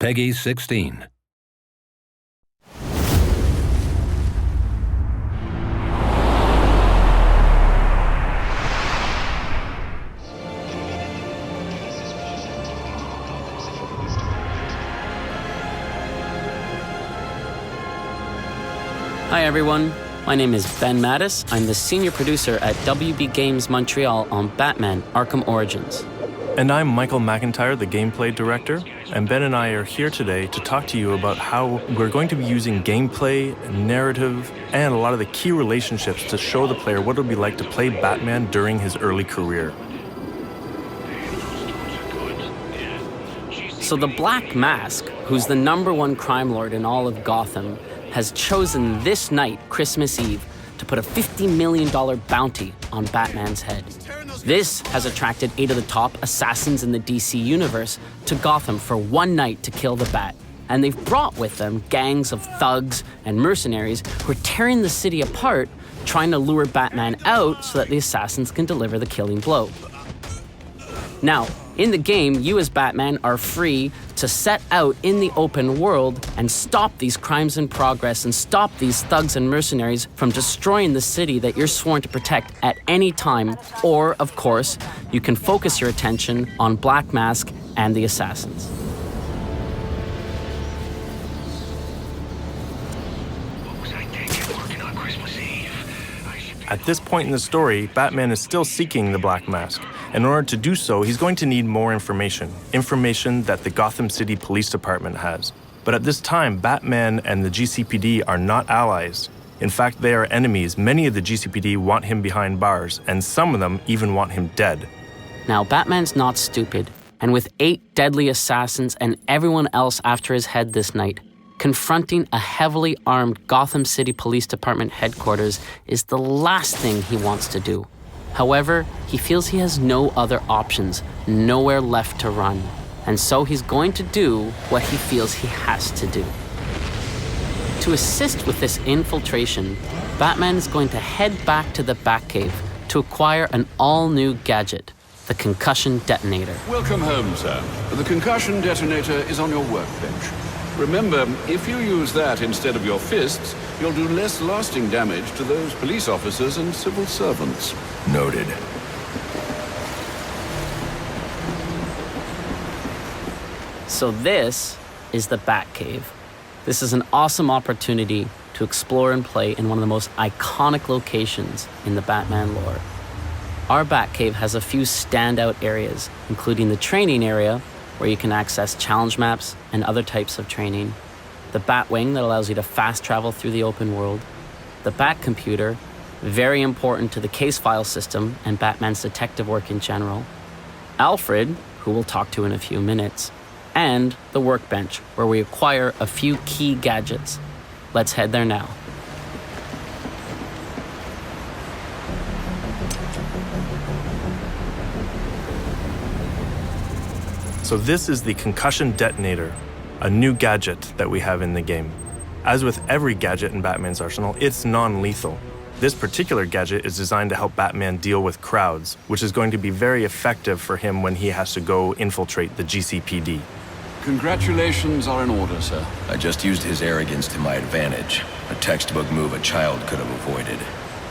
Peggy 16. Hi everyone, my name is Ben Mattis. I'm the senior producer at WB Games Montreal on Batman: Arkham Origins. And I'm Michael McIntyre, the gameplay director, and Ben and I are here today to talk to you about how we're going to be using gameplay, narrative, and a lot of the key relationships to show the player what it'll be like to play Batman during his early career. So the Black Mask, who's the #1 crime lord in all of Gotham, has chosen this night, Christmas Eve, to put a $50 million bounty on Batman's head. This has attracted 8 of the top assassins in the DC universe to Gotham for one night to kill the Bat. And they've brought with them gangs of thugs and mercenaries who are tearing the city apart, trying to lure Batman out so that the assassins can deliver the killing blow. Now, in the game, you as Batman are free to set out in the open world and stop these crimes in progress and stop these thugs and mercenaries from destroying the city that you're sworn to protect at any time. Or, of course, you can focus your attention on Black Mask and the assassins. At this point in the story, Batman is still seeking the Black Mask. In order to do so, he's going to need more information that the Gotham City Police Department has. But at this time, Batman and the GCPD are not allies. In fact, they are enemies. Many of the GCPD want him behind bars, and some of them even want him dead. Now, Batman's not stupid, and with 8 deadly assassins and everyone else after his head this night, confronting a heavily armed Gotham City Police Department headquarters is the last thing he wants to do. However, he feels he has no other options, nowhere left to run. And so he's going to do what he feels he has to do. To assist with this infiltration, Batman is going to head back to the Batcave to acquire an all-new gadget, the concussion detonator. Welcome home, sir. The concussion detonator is on your workbench. Remember, if you use that instead of your fists, you'll do less lasting damage to those police officers and civil servants. Noted. So this is the Batcave. This is an awesome opportunity to explore and play in one of the most iconic locations in the Batman lore. Our Batcave has a few standout areas, including the training area, where you can access challenge maps and other types of training, the Batwing that allows you to fast travel through the open world, the Batcomputer, very important to the case file system and Batman's detective work in general, Alfred, who we'll talk to in a few minutes, and the workbench, where we acquire a few key gadgets. Let's head there now. So this is the concussion detonator, a new gadget that we have in the game. As with every gadget in Batman's arsenal, it's non-lethal. This particular gadget is designed to help Batman deal with crowds, which is going to be very effective for him when he has to go infiltrate the GCPD. Congratulations are in order, sir. I just used his arrogance to my advantage. A textbook move a child could have avoided.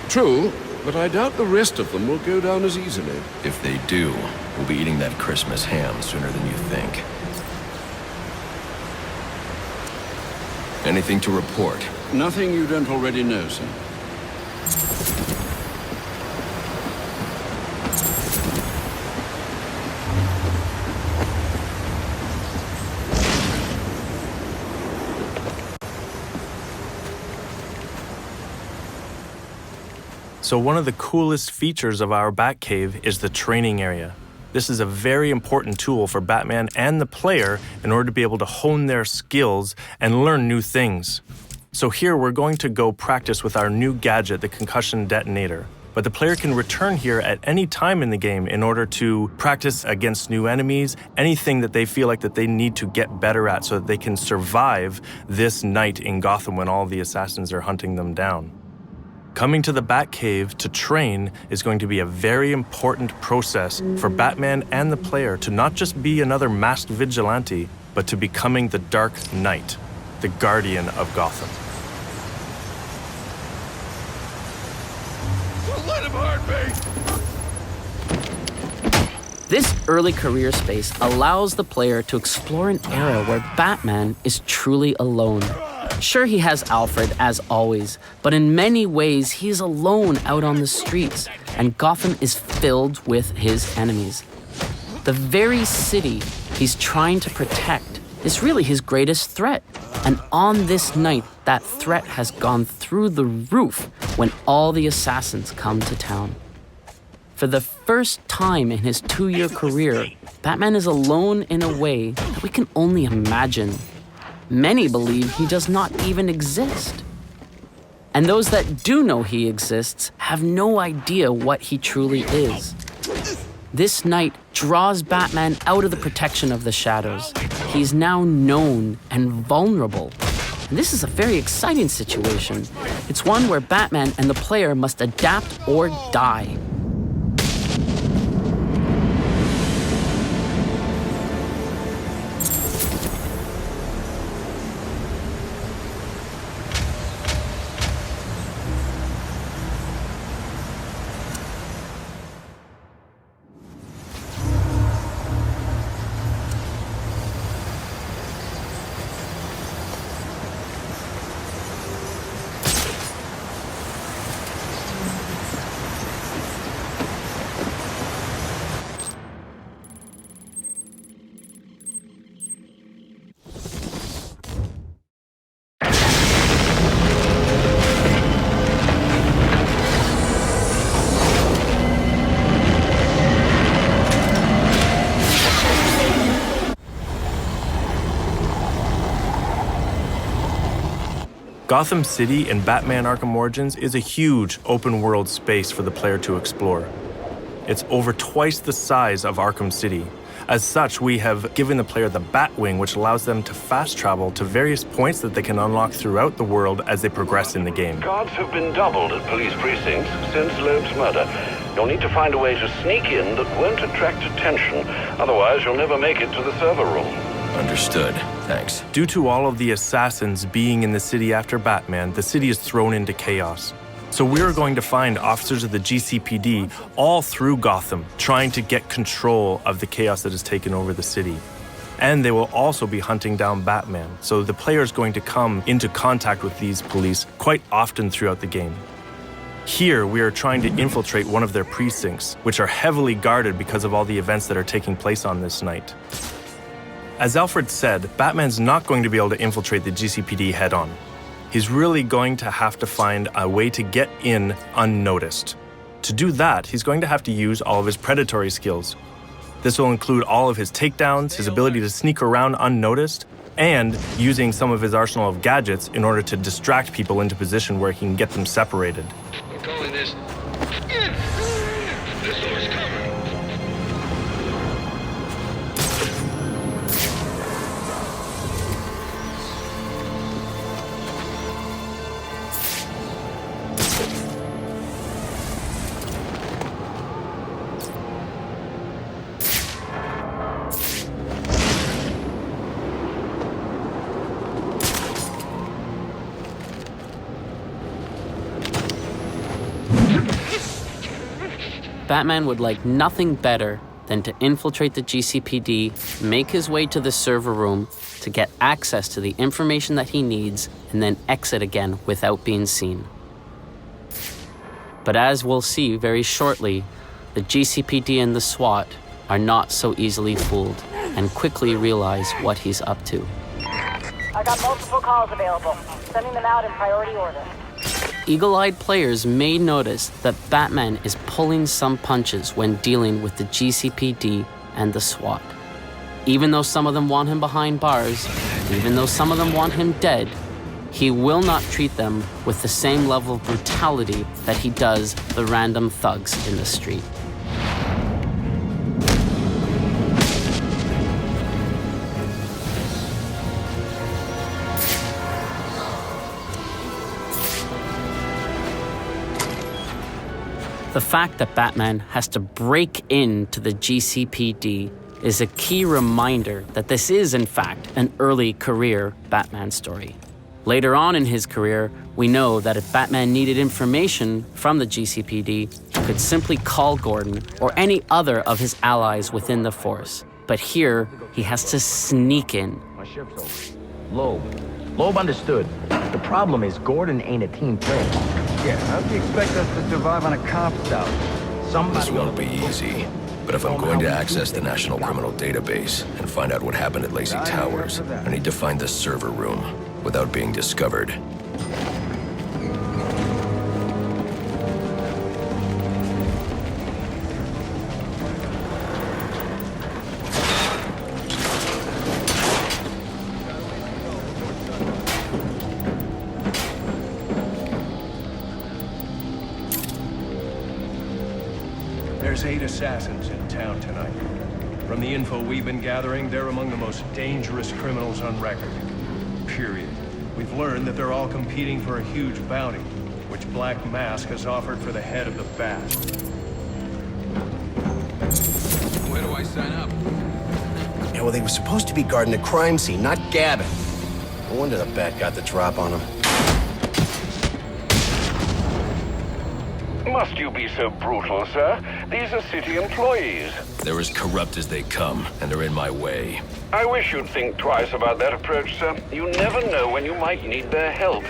True, but I doubt the rest of them will go down as easily. If they do, we'll be eating that Christmas ham sooner than you think. Anything to report? Nothing you don't already know, sir. So one of the coolest features of our Batcave is the training area. This is a very important tool for Batman and the player in order to be able to hone their skills and learn new things. So here we're going to go practice with our new gadget, the concussion detonator. But the player can return here at any time in the game in order to practice against new enemies, anything that they feel like that they need to get better at so that they can survive this night in Gotham when all the assassins are hunting them down. Coming to the Batcave to train is going to be a very important process for Batman and the player to not just be another masked vigilante, but to becoming the Dark Knight, the guardian of Gotham. Let him hurt me! This early career space allows the player to explore an era where Batman is truly alone. Sure, he has Alfred, as always, but in many ways, he's alone out on the streets, and Gotham is filled with his enemies. The very city he's trying to protect is really his greatest threat. And on this night, that threat has gone through the roof when all the assassins come to town. For the first time in his 2-year career, Batman is alone in a way that we can only imagine. Many believe he does not even exist. And those that do know he exists have no idea what he truly is. This night draws Batman out of the protection of the shadows. He's now known and vulnerable. And this is a very exciting situation. It's one where Batman and the player must adapt or die. Gotham City in Batman Arkham Origins is a huge open-world space for the player to explore. It's over twice the size of Arkham City. As such, we have given the player the Batwing, which allows them to fast travel to various points that they can unlock throughout the world as they progress in the game. Guards have been doubled at police precincts since Loeb's murder. You'll need to find a way to sneak in that won't attract attention. Otherwise, you'll never make it to the server room. Understood. Thanks. Due to all of the assassins being in the city after Batman, the city is thrown into chaos. So we're going to find officers of the GCPD all through Gotham, trying to get control of the chaos that has taken over the city. And they will also be hunting down Batman, so the player is going to come into contact with these police quite often throughout the game. Here, we are trying to infiltrate one of their precincts, which are heavily guarded because of all the events that are taking place on this night. As Alfred said, Batman's not going to be able to infiltrate the GCPD head-on. He's really going to have to find a way to get in unnoticed. To do that, he's going to have to use all of his predatory skills. This will include all of his takedowns, his ability to sneak around unnoticed, and using some of his arsenal of gadgets in order to distract people into position where he can get them separated. We're calling this... This door's covered. Batman would like nothing better than to infiltrate the GCPD, make his way to the server room to get access to the information that he needs, and then exit again without being seen. But as we'll see very shortly, the GCPD and the SWAT are not so easily fooled and quickly realize what he's up to. I got multiple calls available. Sending them out in priority order. Eagle-eyed players may notice that Batman is pulling some punches when dealing with the GCPD and the SWAT. Even though some of them want him behind bars, even though some of them want him dead, he will not treat them with the same level of brutality that he does the random thugs in the street. The fact that Batman has to break into the GCPD is a key reminder that this is, in fact, an early career Batman story. Later on in his career, we know that if Batman needed information from the GCPD, he could simply call Gordon or any other of his allies within the force. But here, he has to sneak in. My shift's over. Loeb understood. The problem is Gordon ain't a team player. Yeah, how do you expect us to survive on a cop's out? This won't be easy. But if I'm going to access the National Criminal Database and find out what happened at Lacey Towers, I need to find the server room without being discovered. There's 8 assassins in town tonight. From the info we've been gathering, they're among the most dangerous criminals on record. Period. We've learned that they're all competing for a huge bounty, which Black Mask has offered for the head of the Bat. Where do I sign up? Yeah, well, they were supposed to be guarding the crime scene, not gabbing. No wonder the Bat got the drop on them. Must you be so brutal, sir? These are city employees. They're as corrupt as they come, and they're in my way. I wish you'd think twice about that approach, sir. You never know when you might need their help.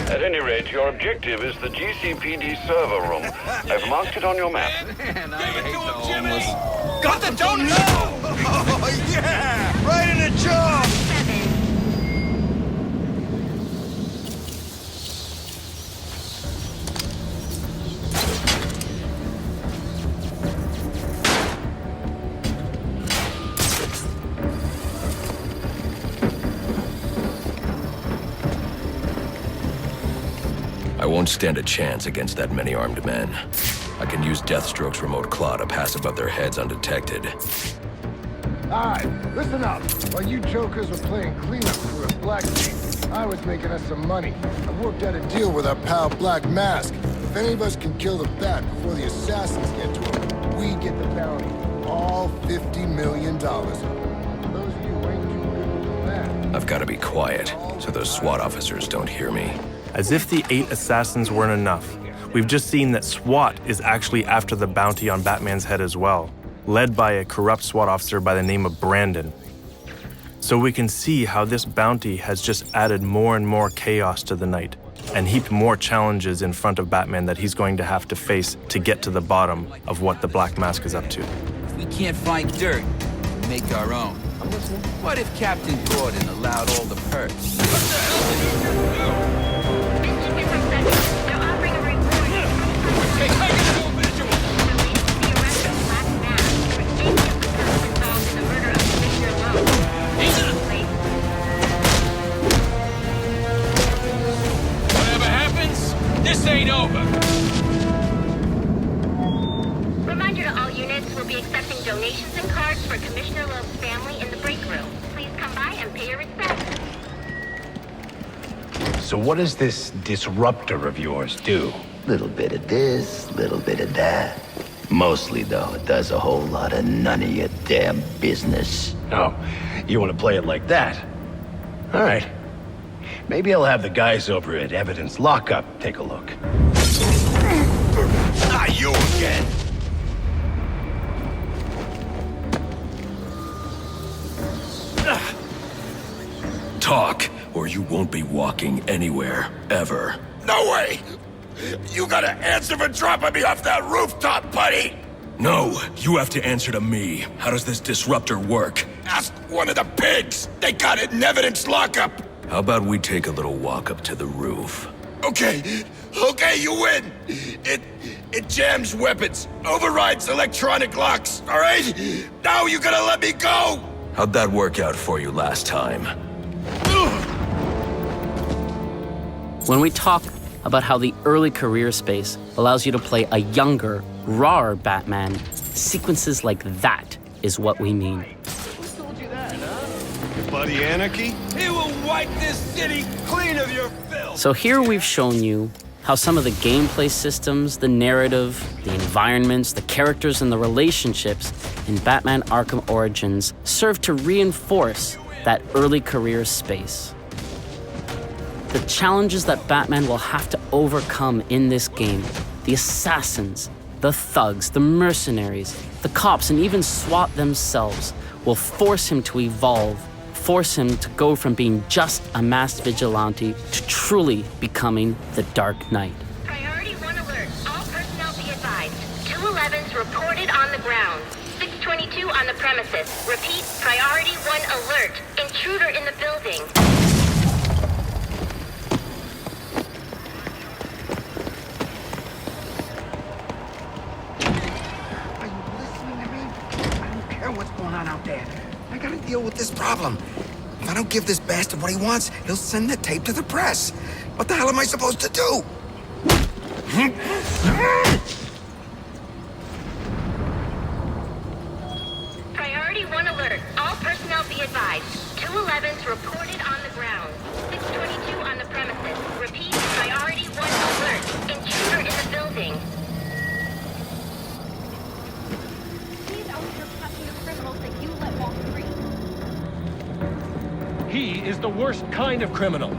At any rate, your objective is the GCPD server room. I've marked it on your map. Man, I hate the homeless. Got the donut! Oh, yeah! Right in the jaw! I won't stand a chance against that many armed men. I can use Deathstroke's remote claw to pass above their heads undetected. Alright, listen up. While you jokers were playing cleanup for a Black Team, I was making us some money. I worked out a deal with our pal Black Mask. If any of us can kill the Bat before the assassins get to him, we get the bounty. All $50 million. For those of you who ain't too good with the Bat. I've got to be quiet, so those SWAT officers don't hear me. As if the 8 assassins weren't enough, we've just seen that SWAT is actually after the bounty on Batman's head as well, led by a corrupt SWAT officer by the name of Brandon. So we can see how this bounty has just added more and more chaos to the night, and heaped more challenges in front of Batman that he's going to have to face to get to the bottom of what the Black Mask is up to. If we can't find dirt, we make our own. What if Captain Gordon allowed all the perks? What the hell did you just do? This ain't over! Reminder to all units, we'll be accepting donations and cards for Commissioner Loeb's family in the break room. Please come by and pay your respects. So what does this disruptor of yours do? Little bit of this, little bit of that. Mostly, though, it does a whole lot of none of your damn business. Oh, you want to play it like that? All right. Maybe I'll have the guys over at Evidence Lockup take a look. Ah, you again! Talk, or you won't be walking anywhere, ever. No way! You gotta answer for dropping me off that rooftop, buddy! No, you have to answer to me. How does this disruptor work? Ask one of the pigs! They got it in Evidence Lockup! How about we take a little walk up to the roof? Okay, you win! It jams weapons, overrides electronic locks, all right? Now you gotta let me go! How'd that work out for you last time? When we talk about how the early career space allows you to play a younger, rawer Batman, sequences like that is what we mean. Buddy Anarchy? He will wipe this city clean of your filth! So here we've shown you how some of the gameplay systems, the narrative, the environments, the characters, and the relationships in Batman Arkham Origins serve to reinforce that early career space. The challenges that Batman will have to overcome in this game, the assassins, the thugs, the mercenaries, the cops, and even SWAT themselves, will force him to evolve, force him to go from being just a masked vigilante to truly becoming the Dark Knight. Priority 1 alert. All personnel be advised. 211's reported on the ground. 622 on the premises. Repeat, priority 1 alert. Intruder in the building. Are you listening to me? I don't care what's going on out there. I gotta deal with this problem. If I don't give this bastard what he wants, he'll send the tape to the press. What the hell am I supposed to do? Priority 1 alert. All personnel be advised. 211's reported on the ground. 622 on the premises. Repeat, priority 1 alert. Intruder in the building. He's out here catching the criminals that you let walk free. He is the worst kind of criminal.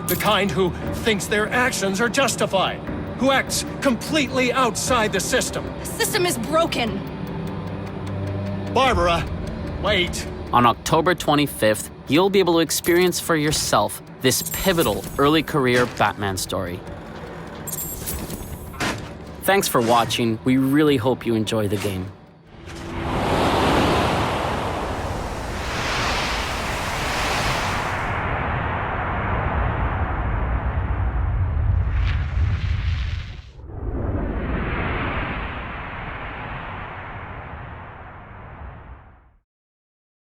The kind who thinks their actions are justified. Who acts completely outside the system. The system is broken. Barbara, wait. On October 25th, you'll be able to experience for yourself this pivotal early career Batman story. Thanks for watching. We really hope you enjoy the game.